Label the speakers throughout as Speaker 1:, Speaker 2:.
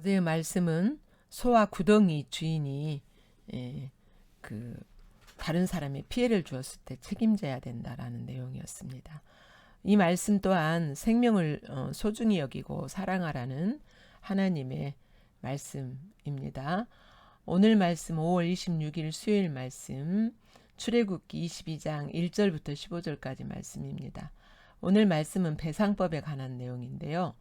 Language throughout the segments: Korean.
Speaker 1: 어제의 말씀은 소와 구덩이 주인이 그 다른 사람의 피해를 주었을 때 책임져야 된다라는 내용이었습니다. 이 말씀 또한 생명을 소중히 여기고 사랑하라는 하나님의 말씀입니다. 오늘 말씀 5월 26일 수요일 말씀 출애굽기 22장 1절부터 15절까지 말씀입니다. 오늘 말씀은 배상법에 관한 내용인데요.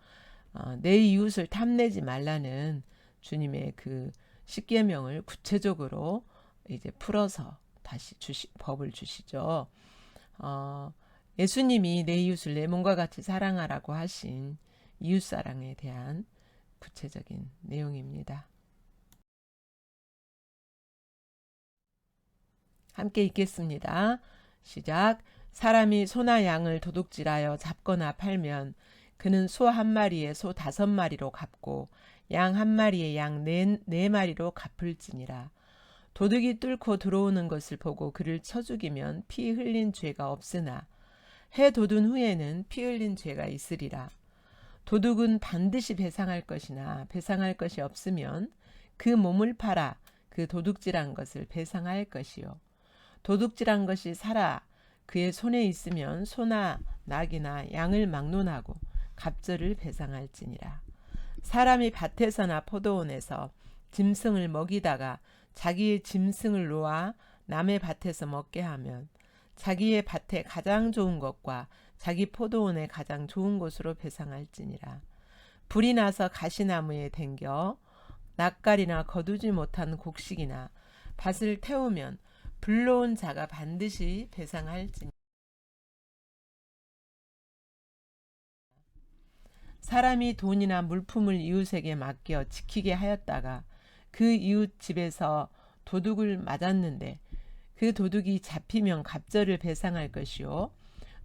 Speaker 1: 내 이웃을 탐내지 말라는 주님의 그 십계명을 구체적으로 이제 풀어서 다시 법을 주시죠. 예수님이 내 이웃을 내 몸과 같이 사랑하라고 하신 이웃사랑에 대한 구체적인 내용입니다. 함께 읽겠습니다. 시작. 사람이 소나 양을 도둑질하여 잡거나 팔면 그는 소 한 마리에 소 5마리로 갚고 양 한 마리에 양 네 마리로 갚을지니라. 도둑이 뚫고 들어오는 것을 보고 그를 쳐 죽이면 피 흘린 죄가 없으나 해 돋은 후에는 피 흘린 죄가 있으리라. 도둑은 반드시 배상할 것이나 배상할 것이 없으면 그 몸을 팔아 그 도둑질한 것을 배상할 것이요. 도둑질한 것이 살아 그의 손에 있으면 소나 낙이나 양을 막론하고 갑절을 배상할지니라. 사람이 밭에서나 포도원에서 짐승을 먹이다가 자기의 짐승을 놓아 남의 밭에서 먹게 하면 자기의 밭에 가장 좋은 것과 자기 포도원에 가장 좋은 곳으로 배상할지니라. 불이 나서 가시나무에 댕겨 낯갈이나 거두지 못한 곡식이나 밭을 태우면 불러온 자가 반드시 배상할지니라. 사람이 돈이나 물품을 이웃에게 맡겨 지키게 하였다가 그 이웃 집에서 도둑을 맞았는데 그 도둑이 잡히면 갑절을 배상할 것이요.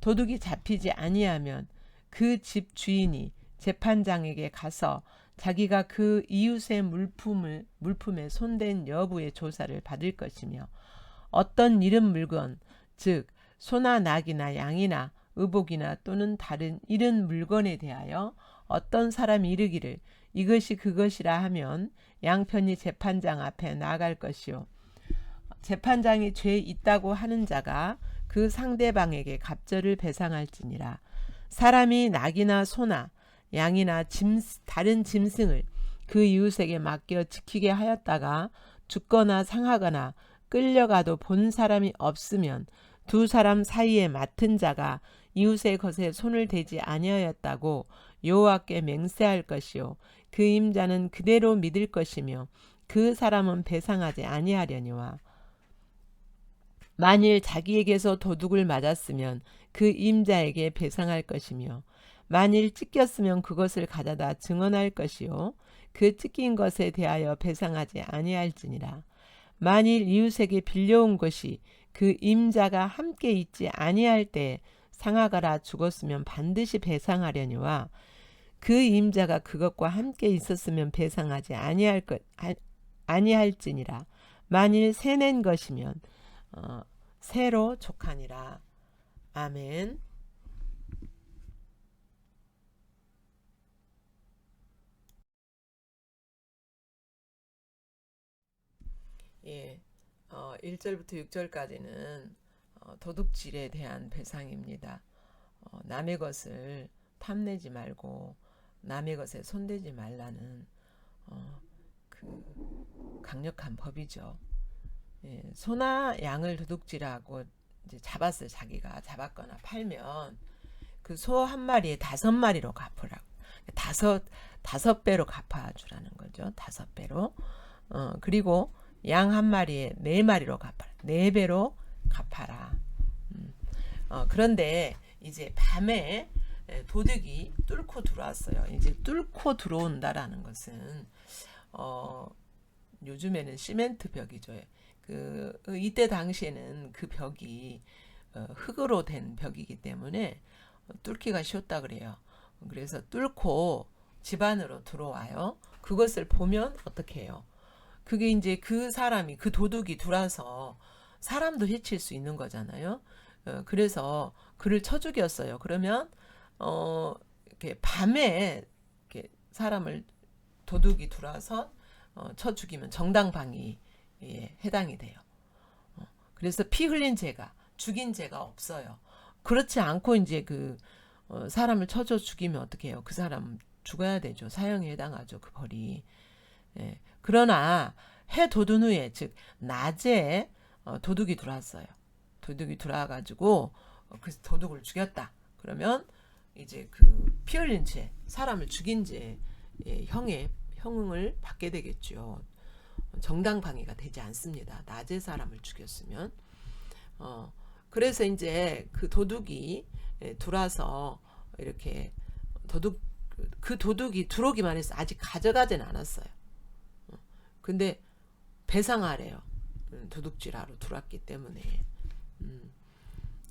Speaker 1: 도둑이 잡히지 아니하면 그 집 주인이 재판장에게 가서 자기가 그 이웃의 물품에 손댄 여부의 조사를 받을 것이며 어떤 잃은 물건, 즉 소나 낙이나 양이나 의복이나 또는 다른 잃은 물건에 대하여 어떤 사람이 이르기를 이것이 그것이라 하면 양편이 재판장 앞에 나아갈 것이요. 재판장이 죄 있다고 하는 자가 그 상대방에게 갑절을 배상할지니라. 사람이 낙이나 소나 양이나 다른 짐승을 그 이웃에게 맡겨 지키게 하였다가 죽거나 상하거나 끌려가도 본 사람이 없으면 두 사람 사이에 맡은 자가 이웃의 것에 손을 대지 아니하였다고 여호와께 맹세할 것이요. 그 임자는 그대로 믿을 것이며 그 사람은 배상하지 아니하려니와. 만일 자기에게서 도둑을 맞았으면 그 임자에게 배상할 것이며 만일 찢겼으면 그것을 가져다 증언할 것이요. 그 찢긴 것에 대하여 배상하지 아니할지니라. 만일 이웃에게 빌려온 것이 그 임자가 함께 있지 아니할 때 상하거나 죽었으면 반드시 배상하려니와 그 임자가 그것과 함께 있었으면 배상하지 아니할지니라. 만일 새낸 것이면 새로 족하니라. 아멘. 예, 1절부터 6절까지는 도둑질에 대한 배상입니다. 남의 것을 탐내지 말고 남의 것에 손대지 말라는 그 강력한 법이죠. 예, 소나 양을 도둑질하고 이제 잡았어요. 자기가 잡았거나 팔면 그 소 한 마리에 5마리로 갚으라고. 다섯 배로 갚아주라는 거죠. 5배로. 그리고 양 한 마리에 4마리로 갚아라. 4배로 갚아라. 그런데 이제 밤에 도둑이 뚫고 들어왔어요. 이제 뚫고 들어온다라는 것은 요즘에는 시멘트 벽이죠. 이때 당시에는 그 벽이 흙으로 된 벽이기 때문에 뚫기가 쉬웠다 그래요. 그래서 뚫고 집 안으로 들어와요. 그것을 보면 어떻게 해요? 그게 이제 그 사람이 그 도둑이 들어와서 사람도 해칠 수 있는 거잖아요. 그래서 그를 쳐 죽였어요. 그러면 이렇게 밤에 이렇게 사람을 도둑이 들어와서 쳐 죽이면 정당방위에 해당이 돼요. 그래서 피 흘린 죄가, 죽인 죄가 없어요. 그렇지 않고 이제 사람을 쳐줘 죽이면 어떻게 해요? 그 사람 죽어야 되죠. 사형에 해당하죠. 그 벌이. 예. 그러나 해 돋은 후에, 즉 낮에 도둑이 들어왔어요. 도둑이 들어와가지고 그 도둑을 죽였다. 그러면 이제 피 흘린 죄, 사람을 죽인 죄 형을 받게 되겠죠. 정당방위가 되지 않습니다. 낮에 사람을 죽였으면. 그래서 이제 그 도둑이 들어와서 이렇게 그 도둑이 들어오기만 해서 아직 가져가진 않았어요. 근데 배상하래요. 도둑질하러 들어왔기 때문에.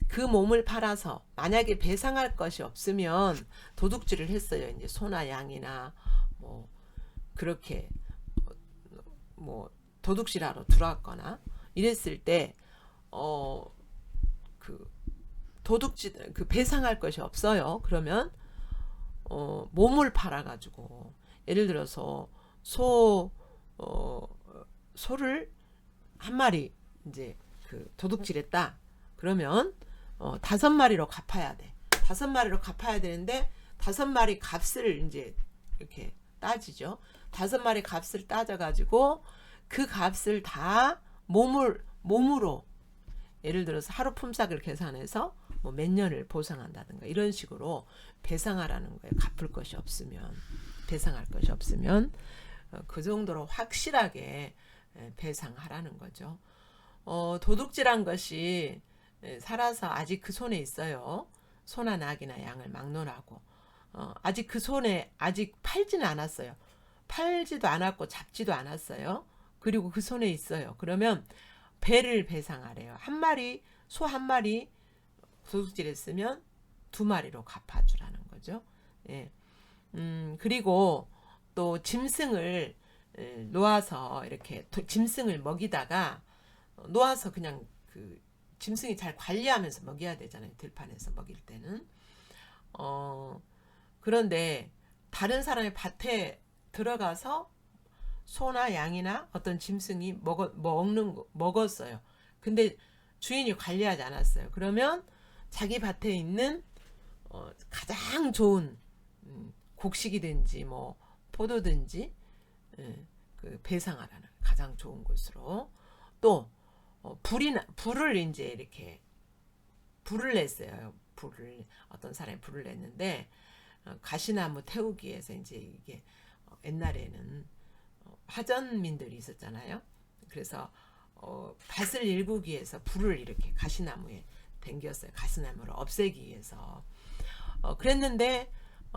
Speaker 1: 그 몸을 팔아서 만약에 배상할 것이 없으면 도둑질을 했어요. 이제 소나 양이나 뭐 그렇게 뭐 도둑질하러 들어왔거나 이랬을 때 도둑질 배상할 것이 없어요. 그러면 몸을 팔아 가지고 예를 들어서 소를 한 마리 이제 도둑질했다. 그러면 5마리로 갚아야 돼. 5마리로 갚아야 되는데 5마리 값을 이제 이렇게 따지죠. 5마리 값을 따져가지고 그 값을 다 몸으로 예를 들어서 하루 품삯을 계산해서 뭐 몇 년을 보상한다든가 이런 식으로 배상하라는 거예요. 갚을 것이 없으면, 배상할 것이 없으면 그 정도로 확실하게 배상하라는 거죠. 도둑질한 것이 살아서 아직 그 손에 있어요. 소나 낙이나 양을 막론하고 아직 그 손에 아직 팔지는 않았어요. 팔지도 않았고 잡지도 않았어요. 그리고 그 손에 있어요. 그러면 배를 배상하래요. 소 한 마리 도둑질했으면 2마리로 갚아주라는 거죠. 예. 그리고 또 짐승을 놓아서 이렇게 짐승을 먹이다가 놓아서 그냥 짐승이 잘 관리하면서 먹여야 되잖아요. 들판에서 먹일 때는. 그런데 다른 사람의 밭에 들어가서 소나 양이나 어떤 짐승이 먹었어요. 근데 주인이 관리하지 않았어요. 그러면 자기 밭에 있는 가장 좋은 곡식이든지 뭐 포도든지 배상하라는 가장 좋은 곳으로. 또 불을 이제 이렇게 불을 냈어요. 어떤 사람이 불을 냈는데 가시나무 태우기 위해서 이제 이게 옛날에는 화전민들이 있었잖아요. 그래서 밭을 일구기 위해서 불을 이렇게 가시나무에 댕겼어요. 가시나무를 없애기 위해서. 그랬는데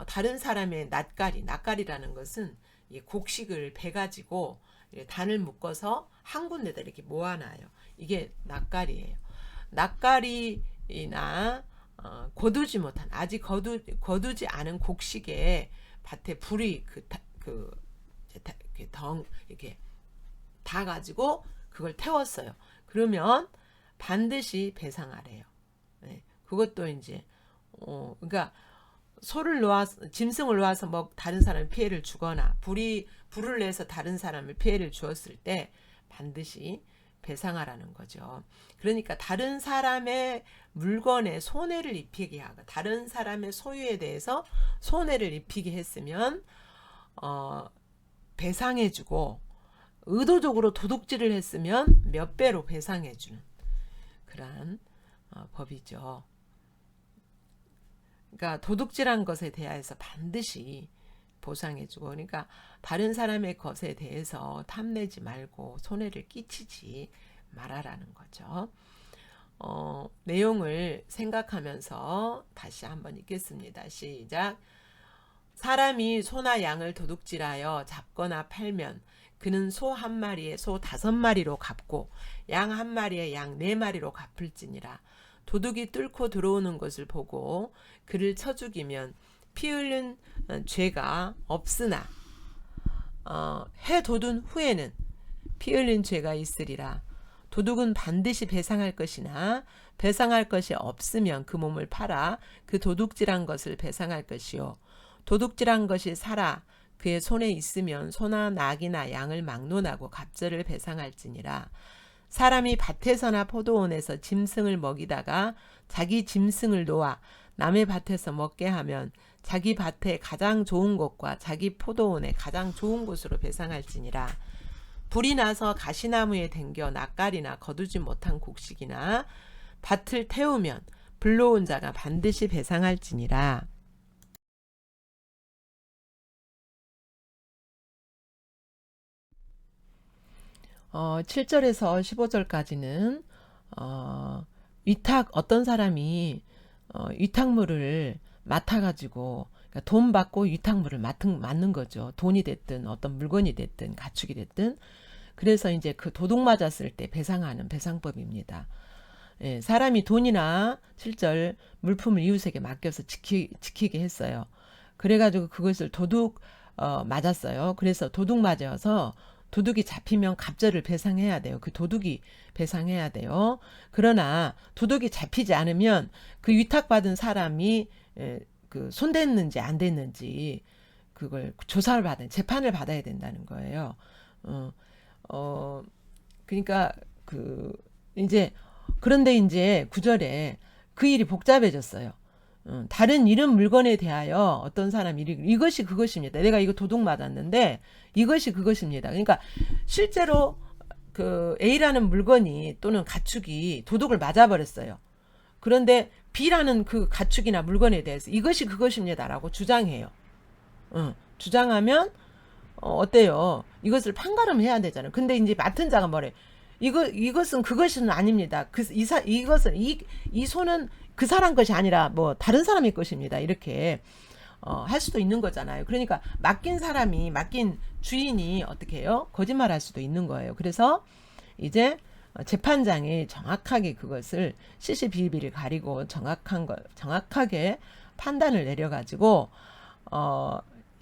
Speaker 1: 다른 사람의 낫가리라는 것은 이 곡식을 베가지고 단을 묶어서 한 군데다 이렇게 모아놔요. 이게 낫가리예요. 낫가리나 거두지 못한 아직 거두지 않은 곡식에 밭에 불이 이렇게 다 가지고 그걸 태웠어요. 그러면 반드시 배상하래요. 네. 그것도 이제 그러니까 짐승을 놓아서 다른 사람이 피해를 주거나 불을 내서 다른 사람을 피해를 주었을 때 반드시 배상하라는 거죠. 그러니까 다른 사람의 물건에 손해를 입히게 하고 다른 사람의 소유에 대해서 손해를 입히게 했으면 배상해주고 의도적으로 도둑질을 했으면 몇 배로 배상해주는 그러한 법이죠. 그러니까 도둑질한 것에 대해서 반드시 보상해주고, 그러니까 다른 사람의 것에 대해서 탐내지 말고 손해를 끼치지 말아라는 거죠. 내용을 생각하면서 다시 한번 읽겠습니다. 시작. 사람이 소나 양을 도둑질하여 잡거나 팔면 그는 소 한 마리에 소 5마리로 갚고 양 한 마리에 양 4마리로 갚을지니라. 도둑이 뚫고 들어오는 것을 보고 그를 쳐 죽이면 피 흘린 죄가 없으나 해 돋은 후에는 피 흘린 죄가 있으리라. 도둑은 반드시 배상할 것이나 배상할 것이 없으면 그 몸을 팔아 그 도둑질한 것을 배상할 것이요 도둑질한 것이 살아 그의 손에 있으면 소나 낙이나 양을 막론하고 갑절을 배상할지니라. 사람이 밭에서나 포도원에서 짐승을 먹이다가 자기 짐승을 놓아 남의 밭에서 먹게 하면 자기 밭의 가장 좋은 곳과 자기 포도원의 가장 좋은 곳으로 배상할지니라. 불이 나서 가시나무에 댕겨 낯가리나 거두지 못한 곡식이나 밭을 태우면 불러온 자가 반드시 배상할지니라. 7절에서 15절까지는 어떤 사람이 위탁물을 맡아가지고, 그러니까 돈 받고 위탁물을 맡는 거죠. 돈이 됐든 어떤 물건이 됐든 가축이 됐든. 그래서 이제 그 도둑 맞았을 때 배상하는 배상법입니다. 예, 사람이 돈이나 7절 물품을 이웃에게 맡겨서 지키게 했어요. 그래가지고 그것을 도둑 맞았어요. 그래서 도둑 맞아서 도둑이 잡히면 갑절을 배상해야 돼요. 그 도둑이 배상해야 돼요. 그러나 도둑이 잡히지 않으면 그 위탁받은 사람이 그 손댔는지 안 됐는지 그걸 조사를 재판을 받아야 된다는 거예요. 그러니까 그런데 이제 9절에 그 일이 복잡해졌어요. 다른 이런 물건에 대하여 어떤 사람이 이것이 그것입니다. 내가 이거 도둑 맞았는데 이것이 그것입니다. 그러니까 실제로 그 A라는 물건이 또는 가축이 도둑을 맞아버렸어요. 그런데 B라는 그 가축이나 물건에 대해서 이것이 그것입니다라고 주장해요. 주장하면 어때요? 이것을 판가름해야 되잖아요. 근데 이제 맡은 자가 뭐래? 이것은 그것은 아닙니다. 이것은 이 손은 그 사람 것이 아니라 뭐 다른 사람의 것입니다. 이렇게 할 수도 있는 거잖아요. 그러니까 맡긴 주인이 어떻게 해요? 거짓말할 수도 있는 거예요. 그래서 이제 재판장이 정확하게 그것을 CCTV를 가리고 정확하게 판단을 내려가지고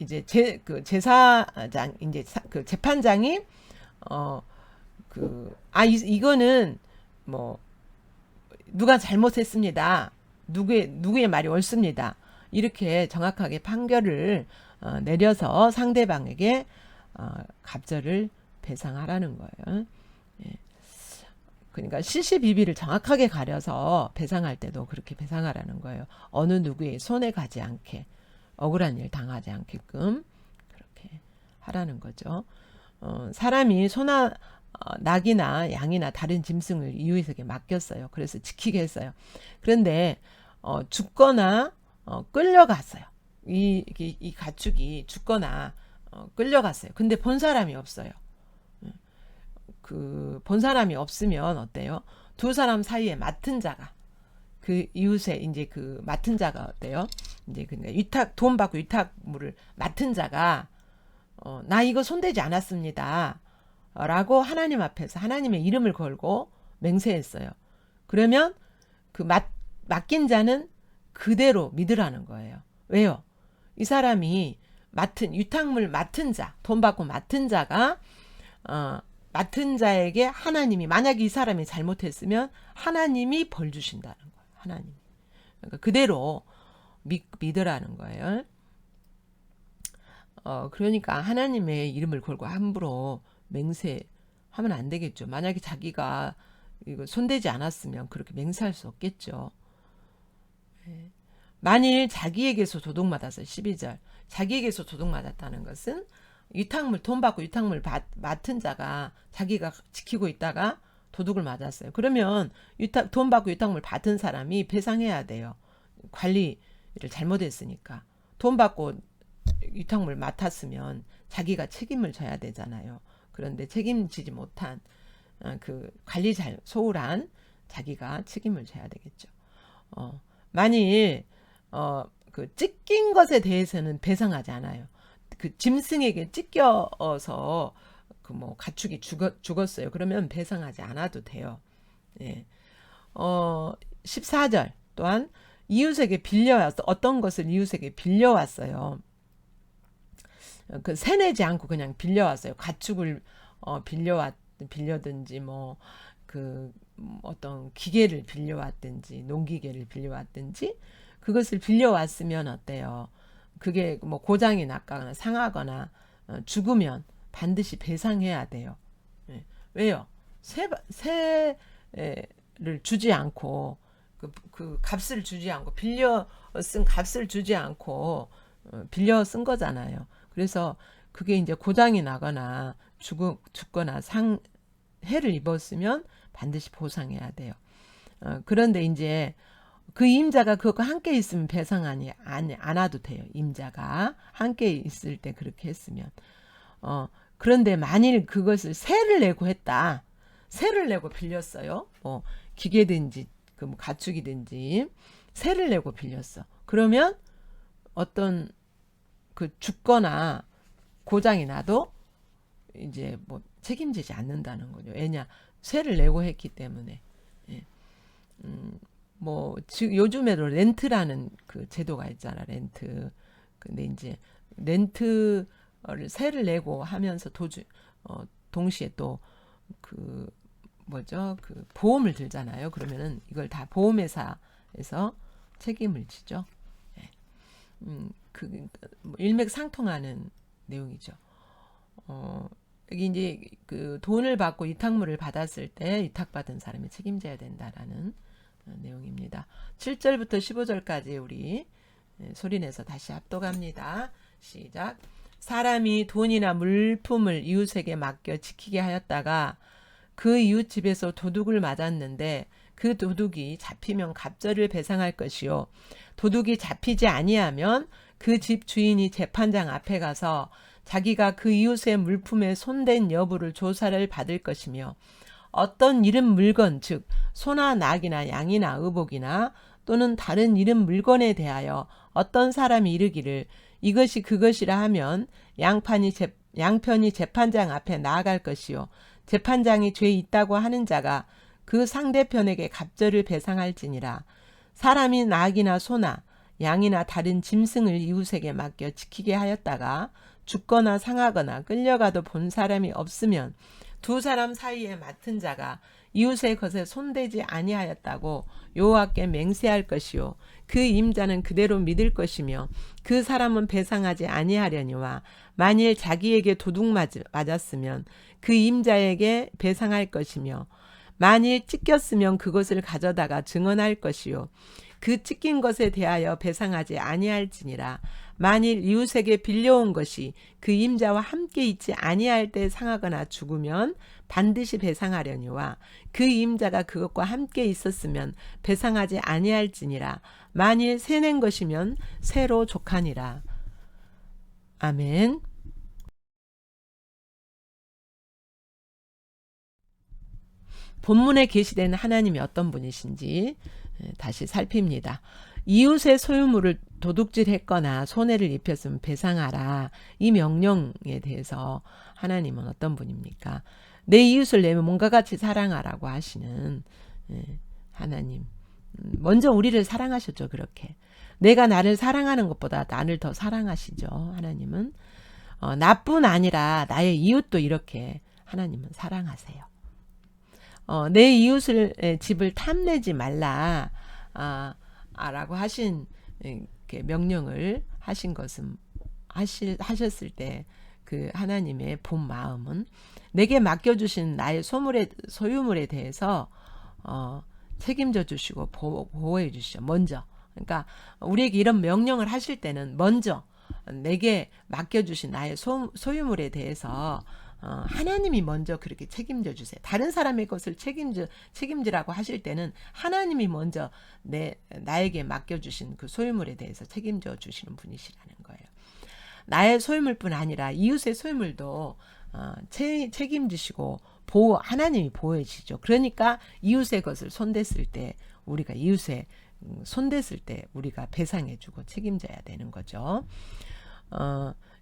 Speaker 1: 이제 제사장 이제 그 재판장이 이거는 뭐 누가 잘못했습니다. 누구의 말이 옳습니다. 이렇게 정확하게 판결을 내려서 상대방에게 갑절을 배상하라는 거예요. 예. 그러니까 CCTV를 정확하게 가려서 배상할 때도 그렇게 배상하라는 거예요. 어느 누구의 손에 가지 않게, 억울한 일 당하지 않게끔 그렇게 하라는 거죠. 사람이 소나 낙이나 양이나 다른 짐승을 이웃에게 맡겼어요. 그래서 지키게 했어요. 그런데 죽거나 끌려갔어요. 이 가축이 죽거나 끌려갔어요. 근데 본 사람이 없어요. 본 사람이 없으면 어때요? 두 사람 사이에 맡은 자가, 그 이웃에 이제 그 맡은 자가 어때요? 이제 돈 받고 위탁물을 맡은 자가 나 이거 손대지 않았습니다. 라고 하나님 앞에서 하나님의 이름을 걸고 맹세했어요. 그러면 그 맡긴 자는 그대로 믿으라는 거예요. 왜요? 이 사람이 위탁물 맡은 자, 돈 받고 맡은 자가 맡은 자에게 하나님이, 만약에 이 사람이 잘못했으면 하나님이 벌 주신다는 거예요. 하나님. 그러니까 그대로 믿으라는 거예요. 그러니까 하나님의 이름을 걸고 함부로 맹세하면 안 되겠죠. 만약에 자기가 이거 손대지 않았으면 그렇게 맹세할 수 없겠죠. 만일 자기에게서 도둑 맞아서 12절 자기에게서 도둑 맞았다는 것은 돈 받고 위탁물 맡은 자가 자기가 지키고 있다가 도둑을 맞았어요. 그러면 돈 받고 위탁물 받은 사람이 배상해야 돼요. 관리를 잘못했으니까. 돈 받고 위탁물 맡았으면 자기가 책임을 져야 되잖아요. 그런데 책임지지 못한 그 관리 소홀한 자기가 책임을 져야 되겠죠. 만일 그 찢긴 것에 대해서는 배상하지 않아요. 그 짐승에게 찢겨서 그 뭐 가축이 죽었어요. 그러면 배상하지 않아도 돼요. 예. 14절 또한 이웃에게 어떤 것을 이웃에게 빌려왔어요. 그 세내지 않고 그냥 빌려왔어요. 가축을 빌려든지 뭐 그 어떤 기계를 빌려왔든지 농기계를 빌려왔든지 그것을 빌려왔으면 어때요? 그게 뭐 고장이 났거나 상하거나 죽으면 반드시 배상해야 돼요. 예. 왜요? 세를 주지 않고 그 값을 주지 않고 빌려 쓴 값을 주지 않고 빌려 쓴 거잖아요. 그래서 그게 이제 고장이 나거나 죽거나 해를 입었으면 반드시 보상해야 돼요. 그런데 이제 그 임자가 그거 함께 있으면 배상 안 와도 돼요. 임자가 함께 있을 때 그렇게 했으면. 그런데 만일 그것을 세를 내고 했다. 세를 내고 빌렸어요. 뭐 기계든지 그 가축이든지 세를 내고 빌렸어. 그러면 어떤 그 죽거나 고장이 나도 이제 뭐 책임지지 않는다는 거죠. 왜냐 세를 내고 했기 때문에. 예. 뭐 요즘에도 렌트라는 그 제도가 있잖아. 렌트. 근데 이제 렌트를 세를 내고 하면서 동시에 또 그 뭐죠? 그 보험을 들잖아요. 그러면은 이걸 다 보험회사에서 책임을 지죠. 예. 그 일맥상통하는 내용이죠. 여기 이제 그 돈을 받고 위탁물을 받았을 때 위탁받은 사람이 책임져야 된다라는 내용입니다. 7절부터 15절까지 우리 소리내서 다시 합독합니다. 시작. 사람이 돈이나 물품을 이웃에게 맡겨 지키게 하였다가 그 이웃 집에서 도둑을 맞았는데 그 도둑이 잡히면 갑절을 배상할 것이요 도둑이 잡히지 아니하면 그 집 주인이 재판장 앞에 가서 자기가 그 이웃의 물품에 손댄 여부를 조사를 받을 것이며 어떤 이름 물건 즉 소나 낙이나 양이나 의복이나 또는 다른 이름 물건에 대하여 어떤 사람이 이르기를 이것이 그것이라 하면 양편이 재판장 앞에 나아갈 것이요 재판장이 죄 있다고 하는 자가 그 상대편에게 갑절을 배상할지니라. 사람이 낙이나 소나 양이나 다른 짐승을 이웃에게 맡겨 지키게 하였다가 죽거나 상하거나 끌려가도 본 사람이 없으면 두 사람 사이에 맡은 자가 이웃의 것에 손대지 아니하였다고 여호와께 맹세할 것이요 그 임자는 그대로 믿을 것이며 그 사람은 배상하지 아니하려니와 만일 자기에게 도둑 맞았으면 그 임자에게 배상할 것이며 만일 찢겼으면 그것을 가져다가 증언할 것이요 그 찢긴 것에 대하여 배상하지 아니할지니라. 만일 이웃에게 빌려온 것이 그 임자와 함께 있지 아니할 때 상하거나 죽으면 반드시 배상하려니와 그 임자가 그것과 함께 있었으면 배상하지 아니할지니라. 만일 세낸 것이면 세로 족하니라. 아멘. 본문에 계시된 하나님이 어떤 분이신지 다시 살핍니다. 이웃의 소유물을 도둑질했거나 손해를 입혔으면 배상하라. 이 명령에 대해서 하나님은 어떤 분입니까? 내 이웃을 내 몸과 같이 사랑하라고 하시는 하나님. 먼저 우리를 사랑하셨죠. 그렇게. 내가 나를 사랑하는 것보다 나를 더 사랑하시죠. 하나님은. 나뿐 아니라 나의 이웃도 이렇게 하나님은 사랑하세요. 내 이웃을 집을 탐내지 말라 라고 하신 명령을 하신 것은 하셨을 때 그 하나님의 본 마음은 내게 맡겨주신 나의 소유물에 대해서 책임져 주시고 보호해 주시죠. 먼저. 그러니까 우리에게 이런 명령을 하실 때는 먼저 내게 맡겨주신 나의 소유물에 대해서 하나님이 먼저 그렇게 책임져 주세요. 다른 사람의 것을 책임지라고 하실 때는 하나님이 먼저 나에게 맡겨주신 그 소유물에 대해서 책임져 주시는 분이시라는 거예요. 나의 소유물뿐 아니라 이웃의 소유물도 책임지시고 하나님이 보호해 주시죠. 그러니까 이웃의 것을 손댔을 때 우리가 이웃의 손댔을 때 우리가 배상해 주고 책임져야 되는 거죠.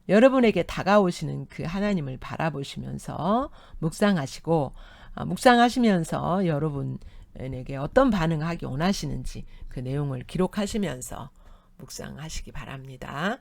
Speaker 1: 여러분에게 다가오시는 그 하나님을 바라보시면서 묵상하시면서 여러분에게 어떤 반응을 하기 원하시는지 그 내용을 기록하시면서 묵상하시기 바랍니다.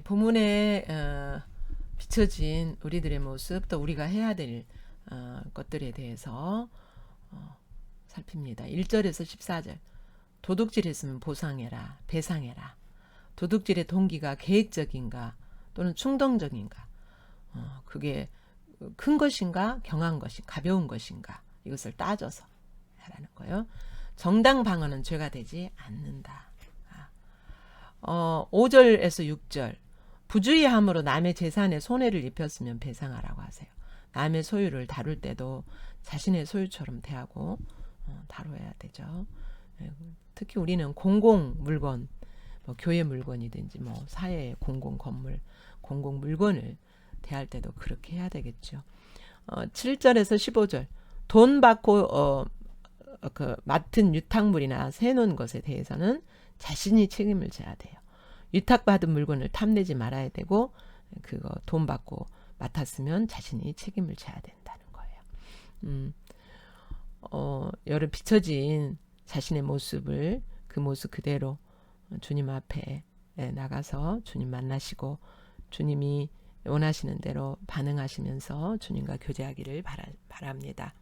Speaker 1: 본문에 비춰진 우리들의 모습, 또 우리가 해야 될 것들에 대해서 살핍니다. 1절에서 14절. 도둑질했으면 보상해라, 배상해라. 도둑질의 동기가 계획적인가 또는 충동적인가, 그게 큰 것인가 경한 것인가 가벼운 것인가, 이것을 따져서 하라는 거예요. 정당 방어는 죄가 되지 않는다. 5절에서 6절. 부주의함으로 남의 재산에 손해를 입혔으면 배상하라고 하세요. 남의 소유를 다룰 때도 자신의 소유처럼 대하고 다뤄야 되죠. 특히 우리는 공공 물건, 뭐 교회 물건이든지 뭐 사회의 공공 건물, 공공 물건을 대할 때도 그렇게 해야 되겠죠. 7절에서 15절. 돈 받고 그 맡은 유탁물이나 세놓은 것에 대해서는 자신이 책임을 져야 돼요. 위탁받은 물건을 탐내지 말아야 되고, 그거 돈 받고 맡았으면 자신이 책임을 져야 된다는 거예요. 여러 비춰진 자신의 모습을, 그 모습 그대로 주님 앞에 나가서 주님 만나시고 주님이 원하시는 대로 반응하시면서 주님과 교제하기를 바랍니다.